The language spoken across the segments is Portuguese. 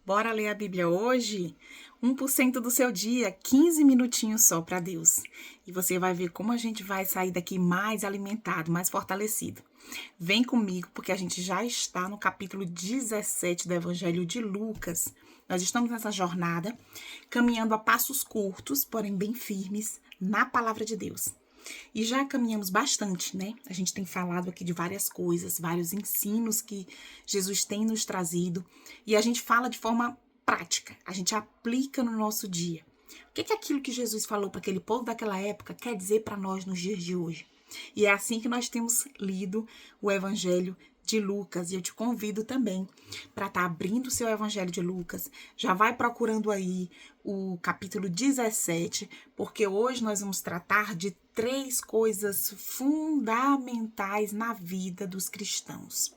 Bora ler a Bíblia hoje? 1% do seu dia, 15 minutinhos só para Deus. E você vai ver como a gente vai sair daqui mais alimentado, mais fortalecido. Vem comigo, porque a gente já está no capítulo 17 do Evangelho de Lucas. Nós estamos nessa jornada, caminhando a passos curtos, porém bem firmes, na palavra de Deus. E já caminhamos bastante, né? A gente tem falado aqui de várias coisas, vários ensinos que Jesus tem nos trazido. E a gente fala de forma prática, a gente aplica no nosso dia. O que é aquilo que Jesus falou para aquele povo daquela época quer dizer para nós nos dias de hoje? E é assim que nós temos lido o Evangelho de Lucas. E eu te convido também para estar abrindo o seu Evangelho de Lucas. Já vai procurando aí o capítulo 17, porque hoje nós vamos tratar de 3 coisas fundamentais na vida dos cristãos.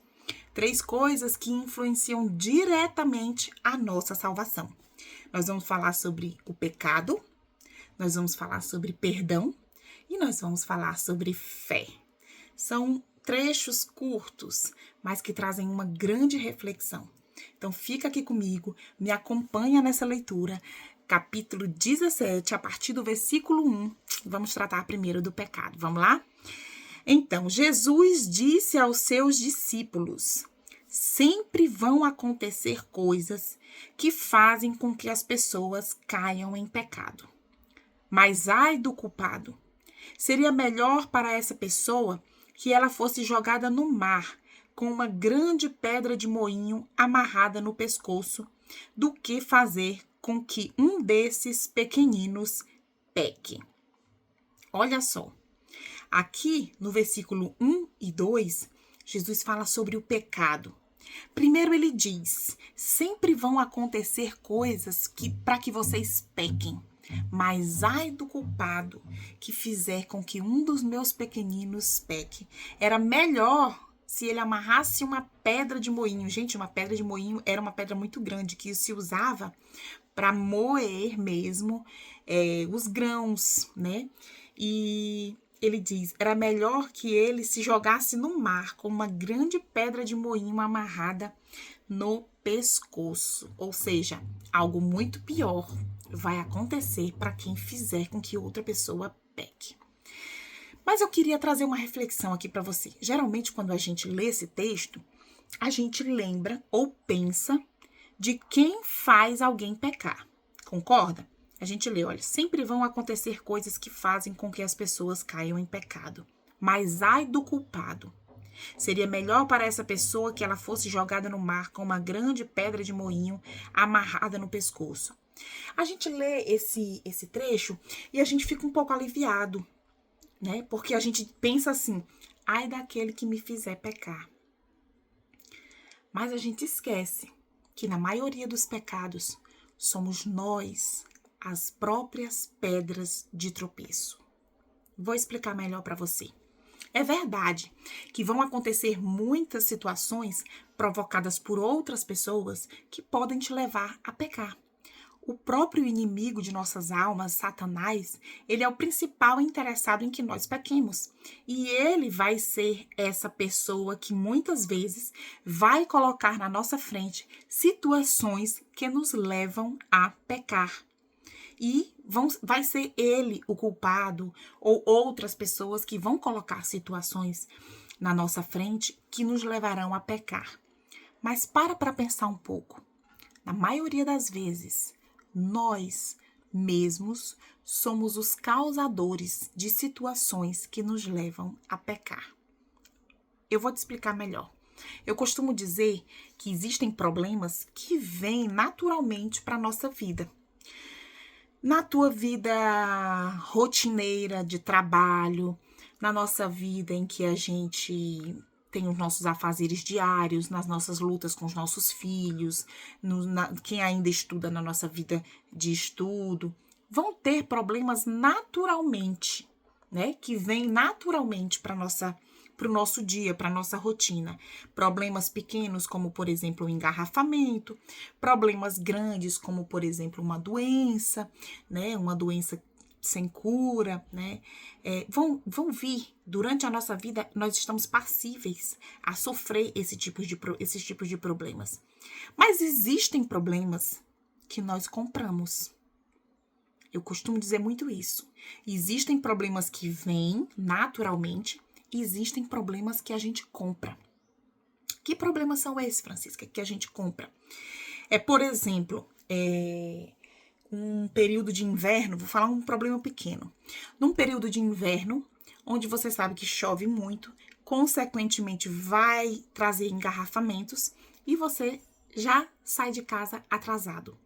3 coisas que influenciam diretamente a nossa salvação. Nós vamos falar sobre o pecado, nós vamos falar sobre perdão e nós vamos falar sobre fé. São trechos curtos, mas que trazem uma grande reflexão. Então fica aqui comigo, me acompanha nessa leitura. Capítulo 17, a partir do versículo 1, vamos tratar primeiro do pecado. Vamos lá? Então, Jesus disse aos seus discípulos: sempre vão acontecer coisas que fazem com que as pessoas caiam em pecado. Mas ai do culpado! Seria melhor para essa pessoa que ela fosse jogada no mar com uma grande pedra de moinho amarrada no pescoço do que fazer com que um desses pequeninos peque. Olha só, aqui no versículo 1 e 2, Jesus fala sobre o pecado. Primeiro ele diz: sempre vão acontecer coisas para que vocês pequem. Mas ai do culpado que fizer com que um dos meus pequeninos peque. Era melhor se ele amarrasse uma pedra de moinho. Gente, uma pedra de moinho era uma pedra muito grande que se usava para moer mesmo os grãos, né? E ele diz, era melhor que ele se jogasse no mar com uma grande pedra de moinho amarrada no pescoço. Ou seja, algo muito pior vai acontecer para quem fizer com que outra pessoa peque. Mas eu queria trazer uma reflexão aqui para você. Geralmente, quando a gente lê esse texto, a gente lembra ou pensa de quem faz alguém pecar. Concorda? A gente lê, olha, sempre vão acontecer coisas que fazem com que as pessoas caiam em pecado. Mas ai do culpado! Seria melhor para essa pessoa que ela fosse jogada no mar com uma grande pedra de moinho amarrada no pescoço. A gente lê esse trecho e a gente fica um pouco aliviado, né? Porque a gente pensa assim, ai daquele que me fizer pecar. Mas a gente esquece que na maioria dos pecados somos nós as próprias pedras de tropeço. Vou explicar melhor para você. É verdade que vão acontecer muitas situações provocadas por outras pessoas que podem te levar a pecar. O próprio inimigo de nossas almas, Satanás, ele é o principal interessado em que nós pequemos. E ele vai ser essa pessoa que muitas vezes vai colocar na nossa frente situações que nos levam a pecar. E vai ser ele o culpado ou outras pessoas que vão colocar situações na nossa frente que nos levarão a pecar. Mas para pensar um pouco. Na maioria das vezes, nós mesmos somos os causadores de situações que nos levam a pecar. Eu vou te explicar melhor. Eu costumo dizer que existem problemas que vêm naturalmente para a nossa vida. Na tua vida rotineira de trabalho, na nossa vida em que a gente tem os nossos afazeres diários, nas nossas lutas com os nossos filhos, quem ainda estuda na nossa vida de estudo, vão ter problemas naturalmente, né? Que vêm naturalmente para o nosso dia, para a nossa rotina. Problemas pequenos, como, por exemplo, o engarrafamento. Problemas grandes, como, por exemplo, uma doença, né? Uma doença sem cura, né? Vão vir. Durante a nossa vida, nós estamos passíveis a sofrer esses tipos de problemas. Mas existem problemas que nós compramos. Eu costumo dizer muito isso. Existem problemas que vêm naturalmente e existem problemas que a gente compra. Que problemas são esses, Francisca, que a gente compra? Por exemplo, um período de inverno, vou falar um problema pequeno. Num período de inverno, onde você sabe que chove muito, consequentemente vai trazer engarrafamentos e você já sai de casa atrasado.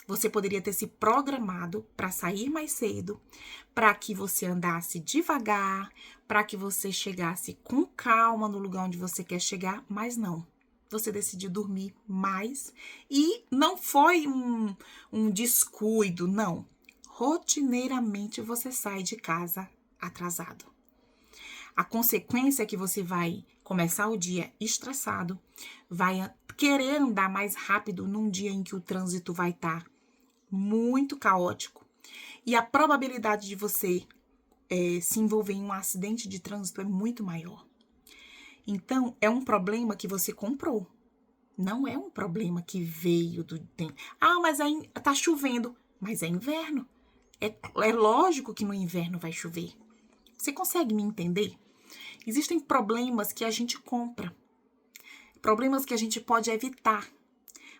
Você poderia ter se programado para sair mais cedo, para que você andasse devagar, para que você chegasse com calma no lugar onde você quer chegar, mas não. Você decidiu dormir mais e não foi um descuido, não. Rotineiramente você sai de casa atrasado. A consequência é que você vai começar o dia estressado, vai querer andar mais rápido num dia em que o trânsito vai estar muito caótico. E a probabilidade de você se envolver em um acidente de trânsito é muito maior. Então, é um problema que você comprou. Não é um problema que veio do tempo. Mas aí tá chovendo. Mas é inverno. É lógico que no inverno vai chover. Você consegue me entender? Existem problemas que a gente compra. Problemas que a gente pode evitar.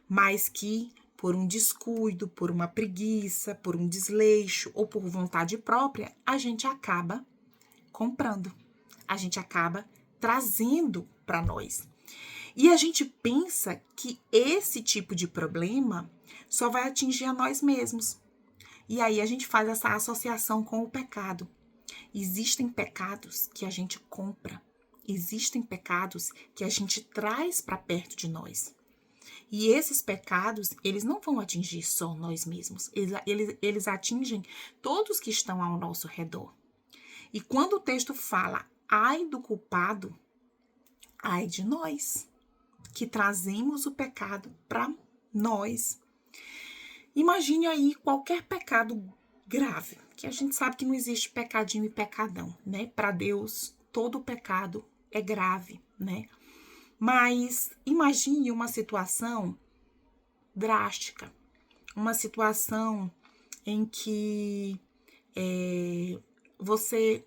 Mas que, por um descuido, por uma preguiça, por um desleixo ou por vontade própria, a gente acaba comprando. A gente acaba trazendo para nós. E a gente pensa que esse tipo de problema só vai atingir a nós mesmos. E aí a gente faz essa associação com o pecado. Existem pecados que a gente compra. Existem pecados que a gente traz para perto de nós. E esses pecados, eles não vão atingir só nós mesmos. Eles atingem todos que estão ao nosso redor. E quando o texto fala, ai do culpado, ai de nós, que trazemos o pecado para nós. Imagine aí qualquer pecado grave, que a gente sabe que não existe pecadinho e pecadão, né? Para Deus, todo pecado é grave, né? Mas imagine uma situação drástica, uma situação em que você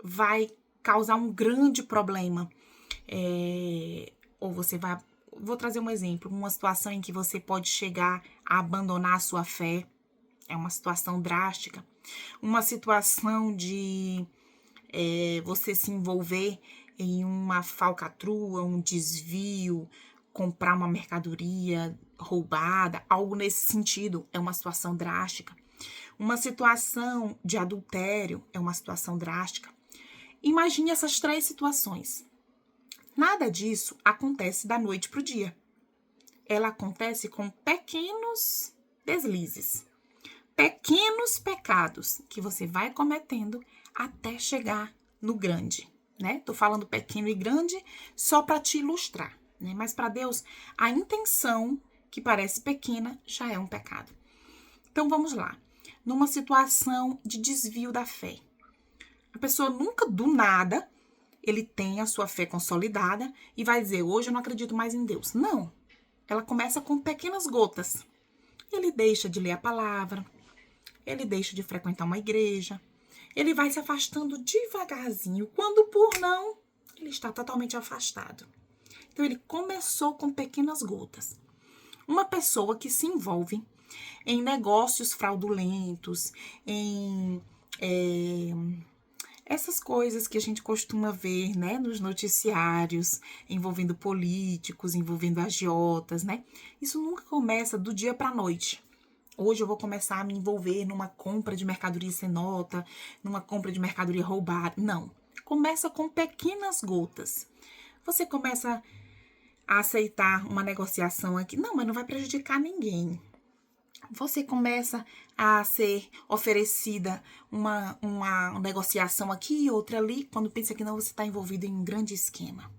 vai causar um grande problema. Ou você vai... Vou trazer um exemplo. Uma situação em que você pode chegar a abandonar a sua fé. É uma situação drástica. Uma situação de você se envolver em uma falcatrua, um desvio, comprar uma mercadoria roubada, algo nesse sentido. É uma situação drástica. Uma situação de adultério é uma situação drástica. Imagine essas 3 situações. Nada disso acontece da noite para o dia. Ela acontece com pequenos deslizes, pequenos pecados que você vai cometendo até chegar no grande, né? Tô falando pequeno e grande só para te ilustrar, né? Mas para Deus, a intenção que parece pequena já é um pecado. Então vamos lá. Numa situação de desvio da fé. A pessoa nunca do nada, ele tem a sua fé consolidada e vai dizer, hoje eu não acredito mais em Deus. Não. Ela começa com pequenas gotas. Ele deixa de ler a palavra, ele deixa de frequentar uma igreja, ele vai se afastando devagarzinho. Quando por não, ele está totalmente afastado. Então, ele começou com pequenas gotas. Uma pessoa que se envolve em negócios fraudulentos, em essas coisas que a gente costuma ver, né, nos noticiários, envolvendo políticos, envolvendo agiotas, né? Isso nunca começa do dia para a noite. Hoje eu vou começar a me envolver numa compra de mercadoria sem nota, numa compra de mercadoria roubada. Não. Começa com pequenas gotas. Você começa a aceitar uma negociação aqui. Não, mas não vai prejudicar ninguém. Você começa a ser oferecida uma negociação aqui e outra ali, quando pensa que não, você está envolvido em um grande esquema,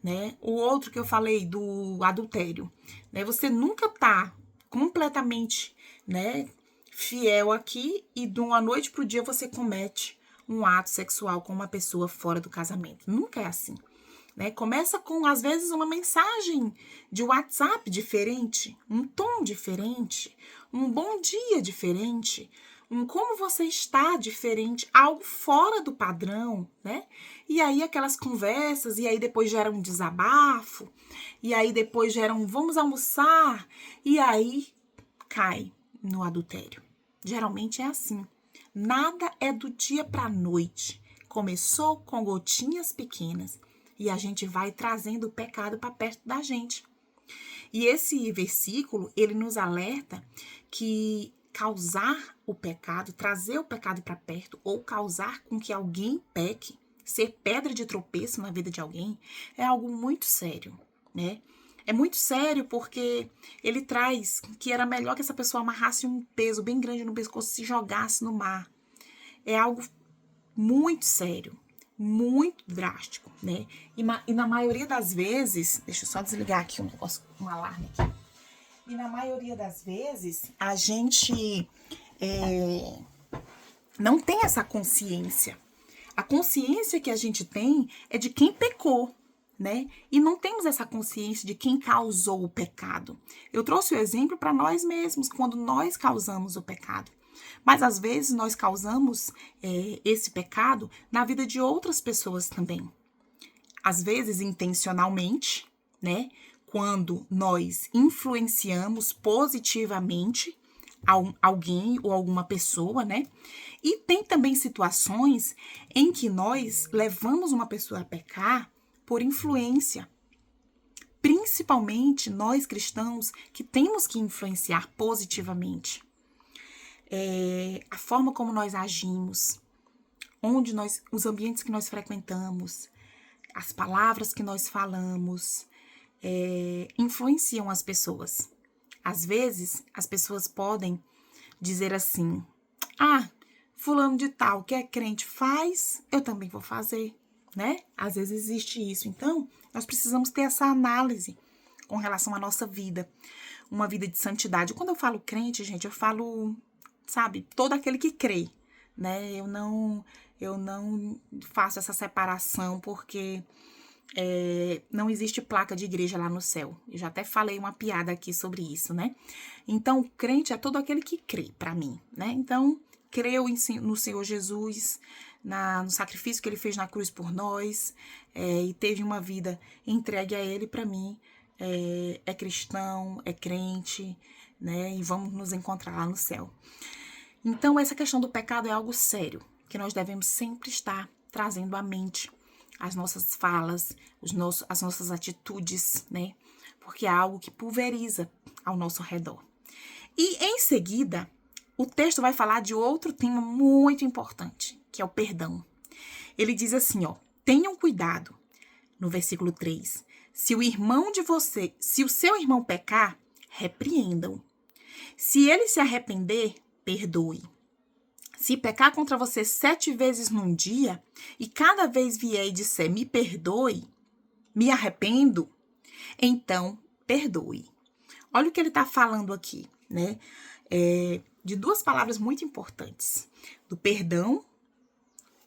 né? O outro que eu falei do adultério, né? Você nunca está completamente, né, fiel aqui e de uma noite pro dia você comete um ato sexual com uma pessoa fora do casamento. Nunca é assim, né? Começa com, às vezes, uma mensagem de WhatsApp diferente, um tom diferente, um bom dia diferente, um como você está diferente, algo fora do padrão, né? E aí aquelas conversas, e aí depois gera um desabafo, e aí depois gera um vamos almoçar, e aí cai no adultério. Geralmente é assim. Nada é do dia para a noite. Começou com gotinhas pequenas e a gente vai trazendo o pecado para perto da gente. E esse versículo, ele nos alerta que causar o pecado, trazer o pecado para perto ou causar com que alguém peque, ser pedra de tropeço na vida de alguém, é algo muito sério, né? É muito sério porque ele traz que era melhor que essa pessoa amarrasse um peso bem grande no pescoço e se jogasse no mar. É algo muito sério, muito drástico, né? E na maioria das vezes, deixa eu só desligar aqui um negócio, um alarme aqui. E na maioria das vezes, a gente não tem essa consciência. A consciência que a gente tem é de quem pecou, né? E não temos essa consciência de quem causou o pecado. Eu trouxe o exemplo para nós mesmos, quando nós causamos o pecado. Mas às vezes nós causamos esse pecado na vida de outras pessoas também. Às vezes intencionalmente, né? Quando nós influenciamos positivamente alguém ou alguma pessoa, né? E tem também situações em que nós levamos uma pessoa a pecar por influência. Principalmente nós cristãos que temos que influenciar positivamente. A forma como nós agimos, os ambientes que nós frequentamos, as palavras que nós falamos, influenciam as pessoas. Às vezes, as pessoas podem dizer assim: ah, fulano de tal que é crente faz, eu também vou fazer, né? Às vezes existe isso. Então, nós precisamos ter essa análise com relação à nossa vida, uma vida de santidade. Quando eu falo crente, gente, eu falo, sabe, todo aquele que crê, né? Eu não faço essa separação porque não existe placa de igreja lá no céu. Eu já até falei uma piada aqui sobre isso, né? Então, crente é todo aquele que crê, para mim, né? Então, creu no Senhor Jesus, no sacrifício que ele fez na cruz por nós, e teve uma vida entregue a ele, para mim, é cristão, é crente, né? E vamos nos encontrar lá no céu. Então, essa questão do pecado é algo sério, que nós devemos sempre estar trazendo à mente as nossas falas, as nossas atitudes, né? Porque é algo que pulveriza ao nosso redor. E em seguida, o texto vai falar de outro tema muito importante, que é o perdão. Ele diz assim, ó: tenham cuidado, no versículo 3. Se o seu irmão pecar, repreendam. Se ele se arrepender, perdoe. Se pecar contra você 7 vezes num dia, e cada vez vier e disser, me perdoe, me arrependo, então perdoe. Olha o que ele está falando aqui, né? De 2 palavras muito importantes, do perdão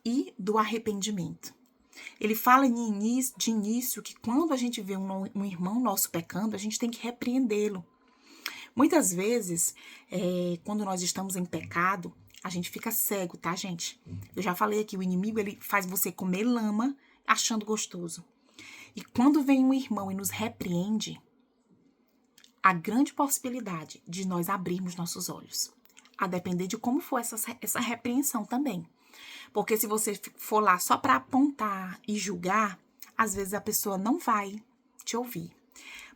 e do arrependimento. Ele fala de início que quando a gente vê um irmão nosso pecando, a gente tem que repreendê-lo. Muitas vezes, quando nós estamos em pecado, a gente fica cego, tá, gente? Eu já falei aqui, o inimigo, ele faz você comer lama achando gostoso. E quando vem um irmão e nos repreende, há grande possibilidade de nós abrirmos nossos olhos. A depender de como for essa repreensão também. Porque se você for lá só para apontar e julgar, às vezes a pessoa não vai te ouvir.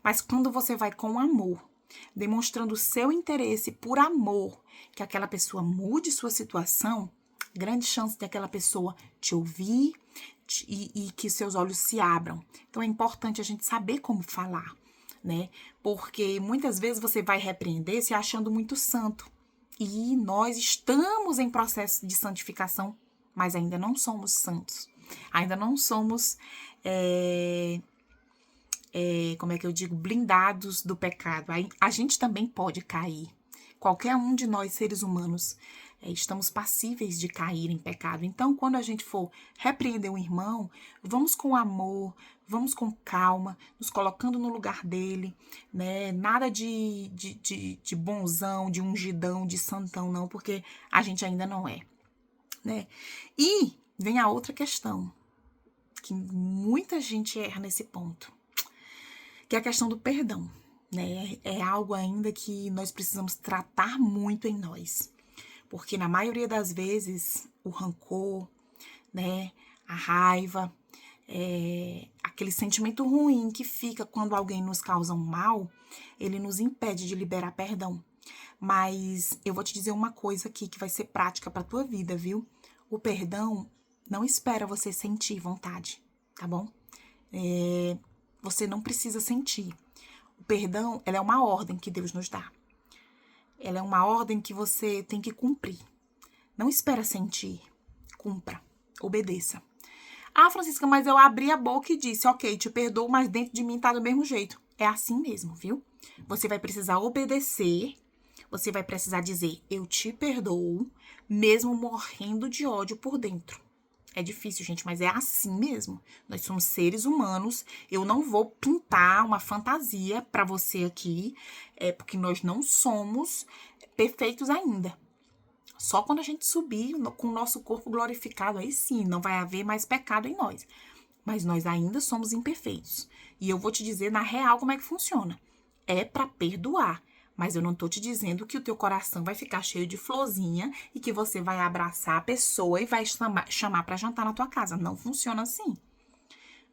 Mas quando você vai com amor, demonstrando o seu interesse por amor, que aquela pessoa mude sua situação, grande chance de aquela pessoa te ouvir e que seus olhos se abram. Então é importante a gente saber como falar, né? Porque muitas vezes você vai repreender se achando muito santo. E nós estamos em processo de santificação, mas ainda não somos santos. Ainda não somos, como é que eu digo, blindados do pecado. A gente também pode cair. Qualquer um de nós, seres humanos, estamos passíveis de cair em pecado. Então, quando a gente for repreender um irmão, vamos com amor, vamos com calma, nos colocando no lugar dele, né? Nada de bonzão, de ungidão, de santão, não, porque a gente ainda não é, né? E vem a outra questão, que muita gente erra nesse ponto, que é a questão do perdão, né? É algo ainda que nós precisamos tratar muito em nós. Porque na maioria das vezes, o rancor, né, a raiva, aquele sentimento ruim que fica quando alguém nos causa um mal, ele nos impede de liberar perdão. Mas eu vou te dizer uma coisa aqui que vai ser prática para tua vida, viu? O perdão não espera você sentir vontade, tá bom? Você não precisa sentir. O perdão, ela é uma ordem que Deus nos dá. Ela é uma ordem que você tem que cumprir. Não espera sentir. Cumpra. Obedeça. Ah, Francisca, mas eu abri a boca e disse, ok, te perdoo, mas dentro de mim tá do mesmo jeito. É assim mesmo, viu? Você vai precisar obedecer. Você vai precisar dizer, eu te perdoo, mesmo morrendo de ódio por dentro. É difícil, gente, mas é assim mesmo. Nós somos seres humanos. Eu não vou pintar uma fantasia pra você aqui, porque nós não somos perfeitos ainda. Só quando a gente subir com o nosso corpo glorificado, aí sim, não vai haver mais pecado em nós. Mas nós ainda somos imperfeitos. E eu vou te dizer na real como é que funciona. É pra perdoar. Mas eu não tô te dizendo que o teu coração vai ficar cheio de florzinha e que você vai abraçar a pessoa e vai chamar pra jantar na tua casa. Não funciona assim.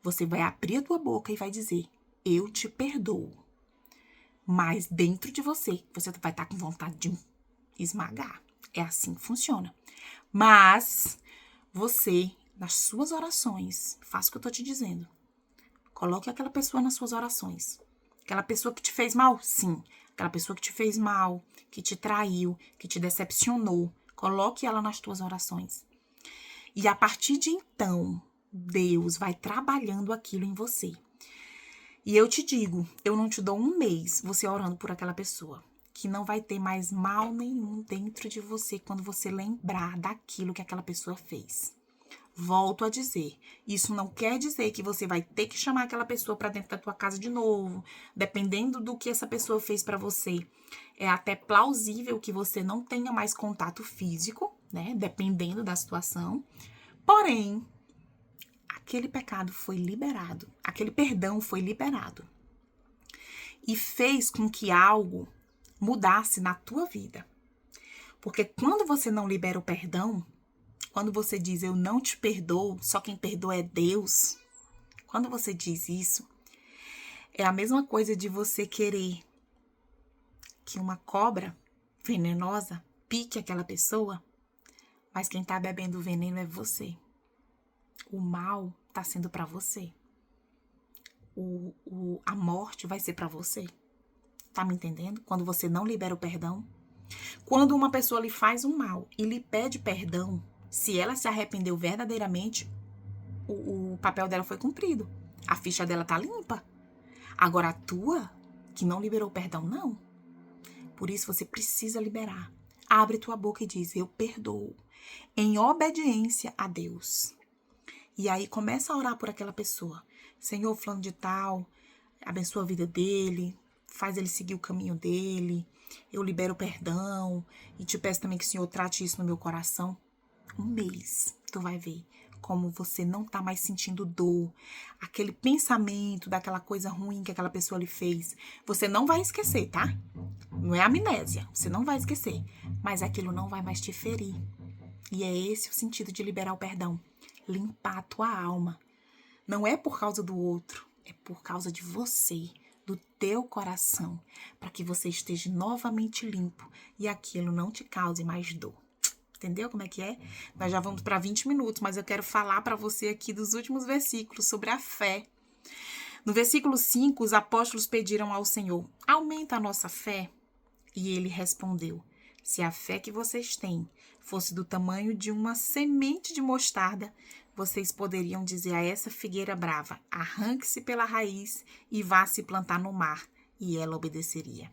Você vai abrir a tua boca e vai dizer, eu te perdoo. Mas dentro de você vai estar com vontade de esmagar. É assim que funciona. Mas você, nas suas orações, faça o que eu tô te dizendo. Coloque aquela pessoa nas suas orações. Aquela pessoa que te fez mal? Sim. Aquela pessoa que te fez mal, que te traiu, que te decepcionou. Coloque ela nas tuas orações. E a partir de então, Deus vai trabalhando aquilo em você. E eu te digo, eu não te dou um mês você orando por aquela pessoa, que não vai ter mais mal nenhum dentro de você quando você lembrar daquilo que aquela pessoa fez. Volto a dizer, isso não quer dizer que você vai ter que chamar aquela pessoa para dentro da tua casa de novo, dependendo do que essa pessoa fez para você. É até plausível que você não tenha mais contato físico, né, dependendo da situação. Porém, aquele pecado foi liberado, aquele perdão foi liberado e fez com que algo mudasse na tua vida. Porque quando você não libera o perdão, quando você diz, eu não te perdoo, só quem perdoa é Deus. Quando você diz isso, é a mesma coisa de você querer que uma cobra venenosa pique aquela pessoa, mas quem tá bebendo o veneno é você. O mal tá sendo pra você. A morte vai ser pra você. Tá me entendendo? Quando você não libera o perdão. Quando uma pessoa lhe faz um mal e lhe pede perdão, se ela se arrependeu verdadeiramente, o papel dela foi cumprido. A ficha dela tá limpa. Agora a tua, que não liberou o perdão, não. Por isso você precisa liberar. Abre tua boca e diz, eu perdoo. Em obediência a Deus. E aí começa a orar por aquela pessoa. Senhor, fulano de tal, abençoa a vida dele, faz ele seguir o caminho dele. Eu libero o perdão e te peço também que o Senhor trate isso no meu coração. Um mês, tu vai ver como você não tá mais sentindo dor, aquele pensamento daquela coisa ruim que aquela pessoa lhe fez. Você não vai esquecer, tá? Não é amnésia, você não vai esquecer, mas aquilo não vai mais te ferir. E é esse o sentido de liberar o perdão, limpar a tua alma. Não é por causa do outro, é por causa de você, do teu coração, para que você esteja novamente limpo e aquilo não te cause mais dor. Entendeu como é que é? Nós já vamos para 20 minutos, mas eu quero falar para você aqui dos últimos versículos sobre a fé. No versículo 5, os apóstolos pediram ao Senhor, aumenta a nossa fé. E ele respondeu, se a fé que vocês têm fosse do tamanho de uma semente de mostarda, vocês poderiam dizer a essa figueira brava, arranque-se pela raiz e vá se plantar no mar, e ela obedeceria.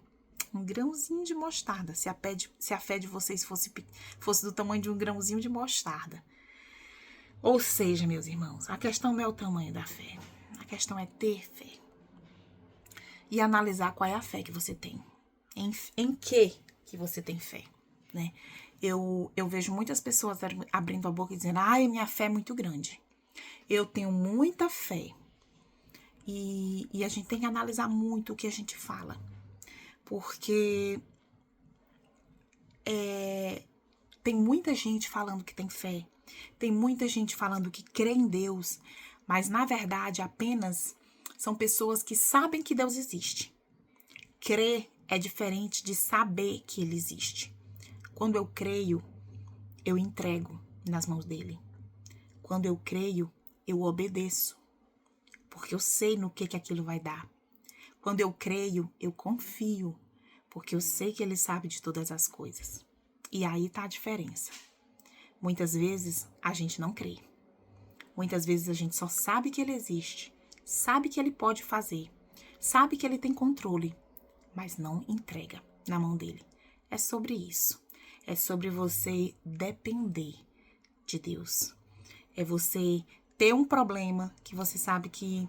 Um grãozinho de mostarda. Se a fé de vocês fosse do tamanho de um grãozinho de mostarda. Ou seja, meus irmãos, a questão não é o tamanho da fé. A questão é ter fé. E analisar qual é a fé que você tem. Em que você tem fé, né? Eu vejo muitas pessoas abrindo a boca e dizendo, ai, minha fé é muito grande. Eu tenho muita fé. E a gente tem que analisar muito o que a gente fala. Porque tem muita gente falando que tem fé. Tem muita gente falando que crê em Deus. Mas, na verdade, apenas são pessoas que sabem que Deus existe. Crer é diferente de saber que Ele existe. Quando eu creio, eu entrego nas mãos dele. Quando eu creio, eu obedeço. Porque eu sei no que aquilo vai dar. Quando eu creio, eu confio. Porque eu sei que Ele sabe de todas as coisas. E aí tá a diferença. Muitas vezes, a gente não crê. Muitas vezes, a gente só sabe que Ele existe. Sabe que Ele pode fazer. Sabe que Ele tem controle. Mas não entrega na mão dele. É sobre isso. É sobre você depender de Deus. É você ter um problema que você sabe que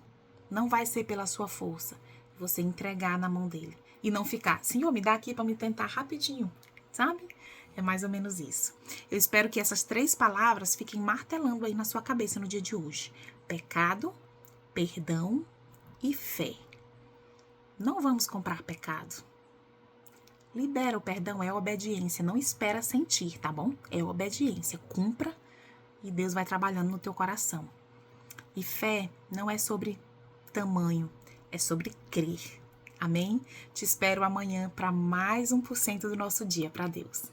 não vai ser pela sua força. Você entregar na mão dele. E não ficar, Senhor, me dá aqui para me tentar rapidinho. Sabe? É mais ou menos isso. Eu espero que essas 3 palavras fiquem martelando aí na sua cabeça no dia de hoje. Pecado, perdão e fé. Não vamos comprar pecado. Libera o perdão, é obediência. Não espera sentir, tá bom? É obediência. Cumpra e Deus vai trabalhando no teu coração. E fé não é sobre tamanho, é sobre crer. Amém? Te espero amanhã para mais 1% do nosso dia para Deus.